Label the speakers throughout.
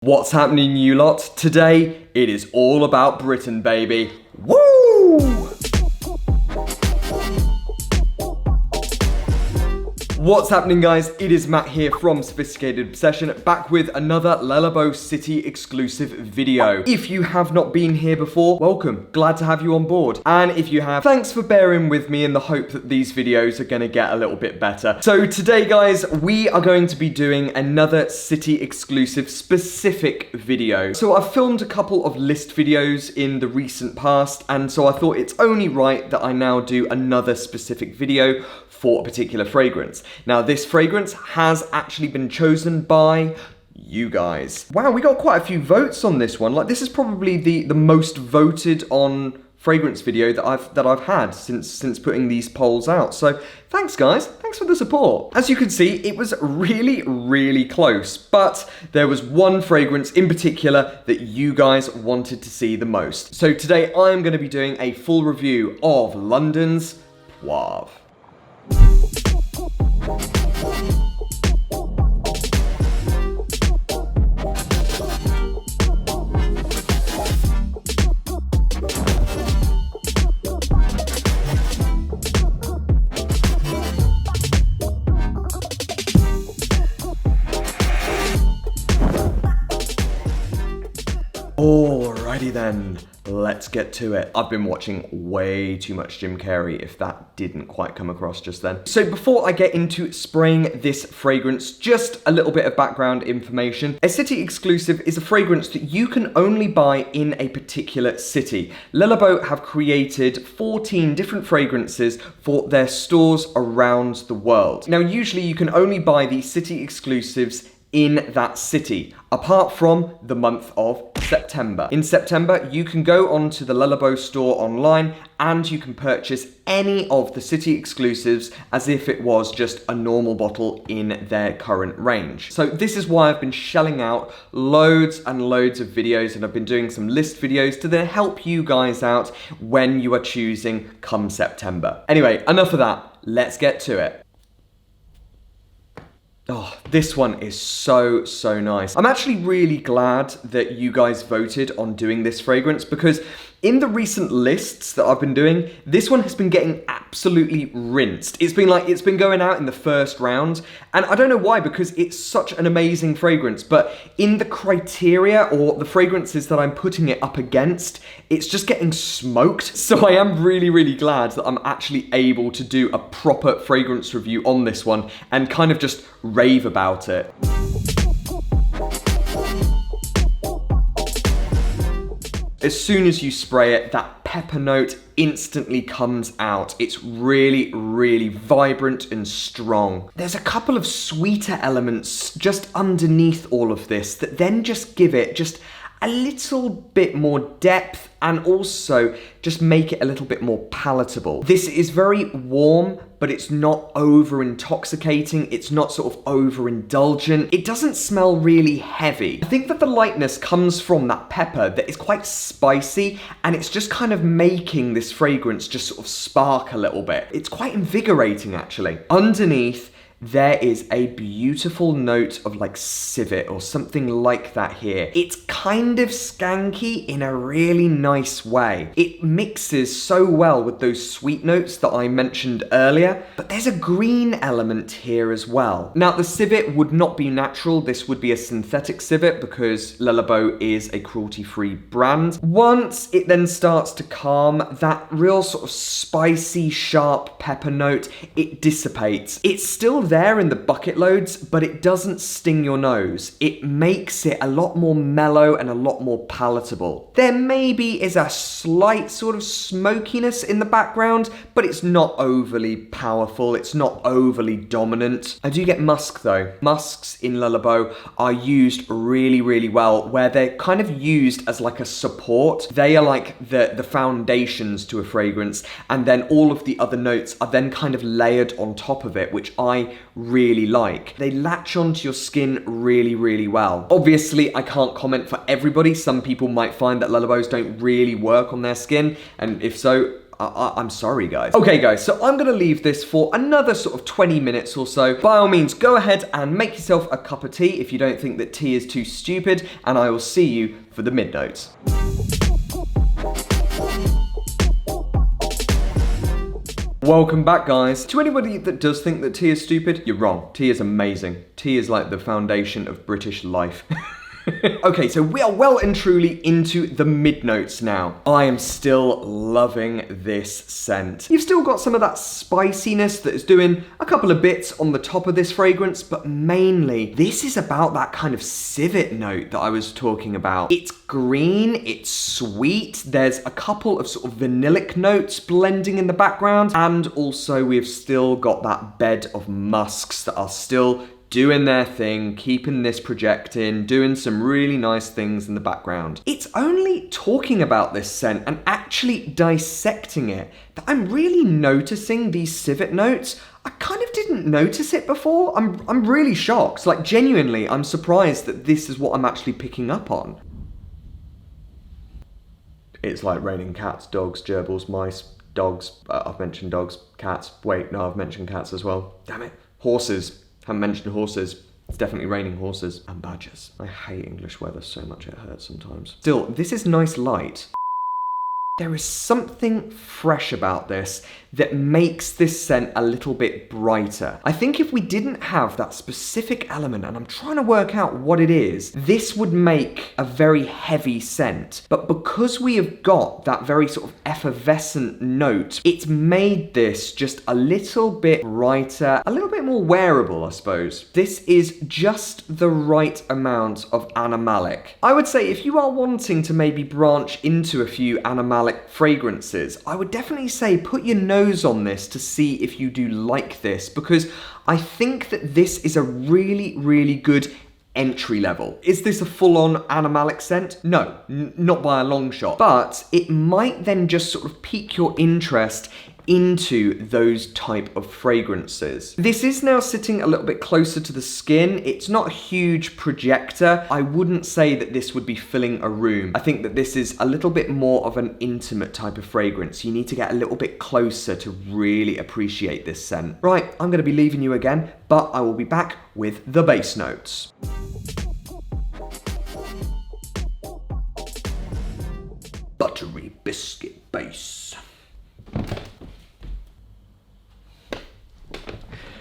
Speaker 1: What's happening, you lot? Today, it is all about Britain, baby. Woo! What's happening, guys? It is Matt here from Sophisticated Obsession, back with another Labo City exclusive video. If you have not been here before, welcome. Glad to have you on board. And if you have, thanks for bearing with me in the hope that these videos are going to get a little bit better. So today, guys, we are going to be doing another city exclusive specific video. So I've filmed a couple of list videos in the recent past, and so I thought it's only right that I now do another specific video for a particular fragrance. Now, this fragrance has actually been chosen by you guys. Wow, we got quite a few votes on this one. Like, this is probably the most voted on fragrance video that I've had since putting these polls out. So thanks, guys. Thanks for the support. As you can see, it was really close, but there was one fragrance in particular that you guys wanted to see the most. So today I am going to be doing a full review of London's Poivre. Alrighty then, let's get to it. I've been watching way too much Jim Carrey, if that didn't quite come across just then. So before I get into spraying this fragrance, just a little bit of background information. A city exclusive is a fragrance that you can only buy in a particular city. Labo have created 14 different fragrances for their stores around the world. Now, usually you can only buy these city exclusives in that city, apart from the month of September. In September, you can go onto the Labo store online and you can purchase any of the city exclusives as if it was just a normal bottle in their current range. So this is why I've been shelling out loads and loads of videos, and I've been doing some list videos to then help you guys out when you are choosing come September. Anyway, enough of that. Let's get to it. Oh, this one is so nice. I'm actually really glad that you guys voted on doing this fragrance, because in the recent lists that I've been doing, this one has been getting absolutely rinsed. It's been going out in the first round, and I don't know why, because it's such an amazing fragrance, but in the criteria or the fragrances that I'm putting it up against, it's just getting smoked. So I am really glad that I'm actually able to do a proper fragrance review on this one and kind of just rave about it. As soon as you spray it, that pepper note instantly comes out. It's really vibrant and strong. There's a couple of sweeter elements just underneath all of this that then just give it just a little bit more depth and also just make it a little bit more palatable. This is very warm, but it's not over intoxicating. It's not sort of overindulgent. It doesn't smell really heavy. I think that the lightness comes from that pepper that is quite spicy, and it's just kind of making this fragrance just sort of spark a little bit. It's quite invigorating, actually. Underneath, there is a beautiful note of like civet or something like that here. It's kind of skanky in a really nice way. It mixes so well with those sweet notes that I mentioned earlier, but there's a green element here as well. Now, the civet would not be natural. This would be a synthetic civet because Labo is a cruelty-free brand. Once it then starts to calm, that real sort of spicy, sharp pepper note, it dissipates. It's still there in the bucket loads, but it doesn't sting your nose. It makes it a lot more mellow and a lot more palatable. There maybe is a slight sort of smokiness in the background, but it's not overly powerful. It's not overly dominant. I do get musk though. Musks in Labo are used really well, where they're kind of used as like a support. They are like the foundations to a fragrance, and then all of the other notes are then kind of layered on top of it, which I really like. They latch onto your skin really well. Obviously, I can't comment for everybody. Some people might find that Labos don't really work on their skin, and if so, I'm sorry, guys. Okay, guys, so I'm gonna leave this for another sort of 20 minutes or so. By all means, go ahead and make yourself a cup of tea if you don't think that tea is too stupid, and I will see you for the mid notes. Welcome back, guys. To anybody that does think that tea is stupid, you're wrong. Tea is amazing. Tea is like the foundation of British life. Okay, so we are well and truly into the mid notes now. I am still loving this scent. You've still got some of that spiciness that is doing a couple of bits on the top of this fragrance, but mainly this is about that kind of civet note that I was talking about. It's green, it's sweet, there's a couple of sort of vanillic notes blending in the background, and also we've still got that bed of musks that are still doing their thing, keeping this projecting, doing some really nice things in the background. It's only talking about this scent and actually dissecting it that I'm really noticing these civet notes. I kind of didn't notice it before. I'm really shocked. Like, genuinely, I'm surprised that this is what I'm actually picking up on. It's like raining cats, dogs, gerbils, mice, dogs. I've mentioned dogs, cats. Wait, no, I've mentioned cats as well. Damn it. Horses. Haven't mentioned horses. It's definitely raining horses and badgers. I hate English weather so much it hurts sometimes. Still, this is nice light. There is something fresh about this that makes this scent a little bit brighter. I think if we didn't have that specific element, and I'm trying to work out what it is, this would make a very heavy scent. But because we have got that very sort of effervescent note, it's made this just a little bit brighter, a little bit more wearable, I suppose. This is just the right amount of animalic. I would say if you are wanting to maybe branch into a few animalic fragrances, I would definitely say put your nose on this to see if you do like this, because I think that this is a really, really good entry level. Is this a full-on animalic scent? No, not by a long shot. But it might then just sort of pique your interest into those type of fragrances. This is now sitting a little bit closer to the skin. It's not a huge projector. I wouldn't say that this would be filling a room. I think that this is a little bit more of an intimate type of fragrance. You need to get a little bit closer to really appreciate this scent. Right, I'm gonna be leaving you again, but I will be back with the base notes. Buttery biscuit base.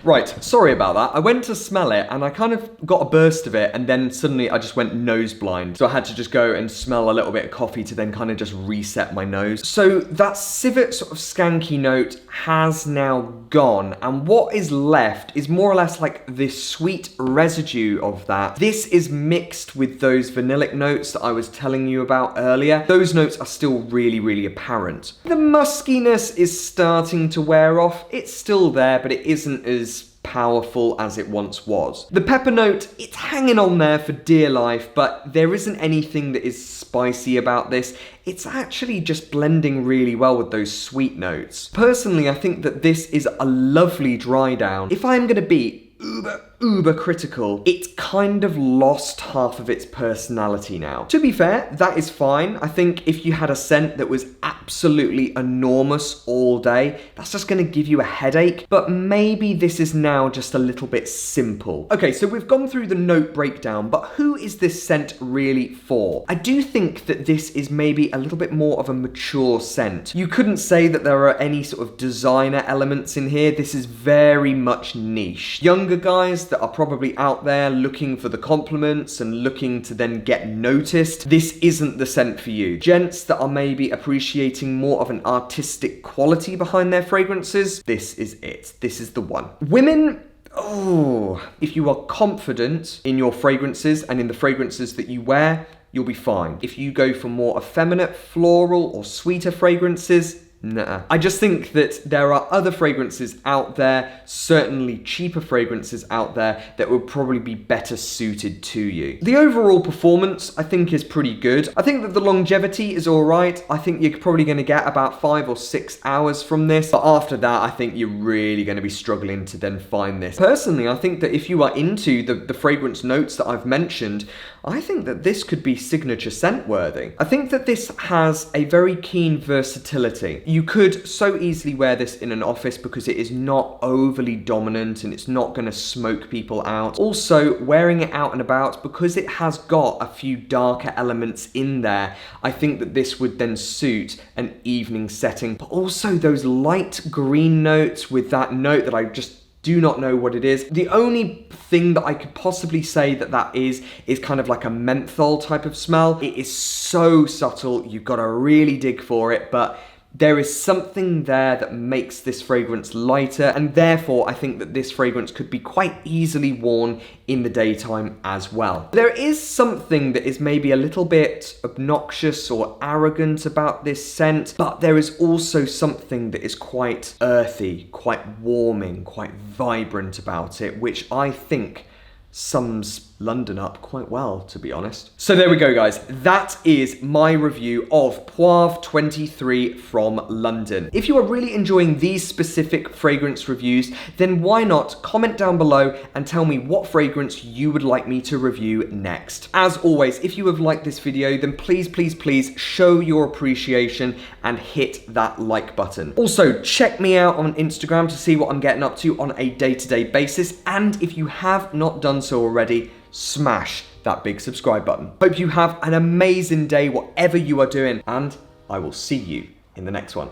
Speaker 1: Right, sorry about that. I went to smell it and I kind of got a burst of it, and then suddenly I just went nose blind. So I had to just go and smell a little bit of coffee to then kind of just reset my nose. So that civet sort of skanky note has now gone, and what is left is more or less like this sweet residue of that. This is mixed with those vanillic notes that I was telling you about earlier. Those notes are still really, really apparent. The muskiness is starting to wear off. It's still there, but it isn't as powerful as it once was. The pepper note, it's hanging on there for dear life, but there isn't anything that is spicy about this. It's actually just blending really well with those sweet notes. Personally, I think that this is a lovely dry down. If I'm gonna be uber critical, it's kind of lost half of its personality now. To be fair, that is fine. I think if you had a scent that was absolutely enormous all day, that's just gonna give you a headache, but maybe this is now just a little bit simple. Okay, so we've gone through the note breakdown, but who is this scent really for? I do think that this is maybe a little bit more of a mature scent. You couldn't say that there are any sort of designer elements in here. This is very much niche. Younger guys that are probably out there looking for the compliments and looking to then get noticed, this isn't the scent for you. Gents that are maybe appreciating more of an artistic quality behind their fragrances, this is it. This is the one. Women, oh, if you are confident in your fragrances and in the fragrances that you wear, you'll be fine. If you go for more effeminate, floral, or sweeter fragrances, nah. I just think that there are other fragrances out there, certainly cheaper fragrances out there, that would probably be better suited to you. The overall performance, I think, is pretty good. I think that the longevity is all right. I think you're probably going to get about 5 or 6 hours from this, but after that, I think you're really going to be struggling to then find this. Personally, I think that if you are into the fragrance notes that I've mentioned, I think that this could be signature scent worthy. I think that this has a very keen versatility. You could so easily wear this in an office because it is not overly dominant and it's not going to smoke people out. Also, wearing it out and about, because it has got a few darker elements in there, I think that this would then suit an evening setting. But also those light green notes with that note that I just do not know what it is. The only thing that I could possibly say that is kind of like a menthol type of smell. It is so subtle, you've got to really dig for it, but there is something there that makes this fragrance lighter, and therefore I think that this fragrance could be quite easily worn in the daytime as well. There is something that is maybe a little bit obnoxious or arrogant about this scent, but there is also something that is quite earthy, quite warming, quite vibrant about it, which I think sums London up quite well, to be honest. So there we go, guys. That is my review of Poivre 23 from London. If you are really enjoying these specific fragrance reviews, then why not comment down below and tell me what fragrance you would like me to review next. As always, if you have liked this video, then please, please, please show your appreciation and hit that like button. Also, check me out on Instagram to see what I'm getting up to on a day-to-day basis. And if you have not done so already, smash that big subscribe button. Hope you have an amazing day, whatever you are doing, and I will see you in the next one.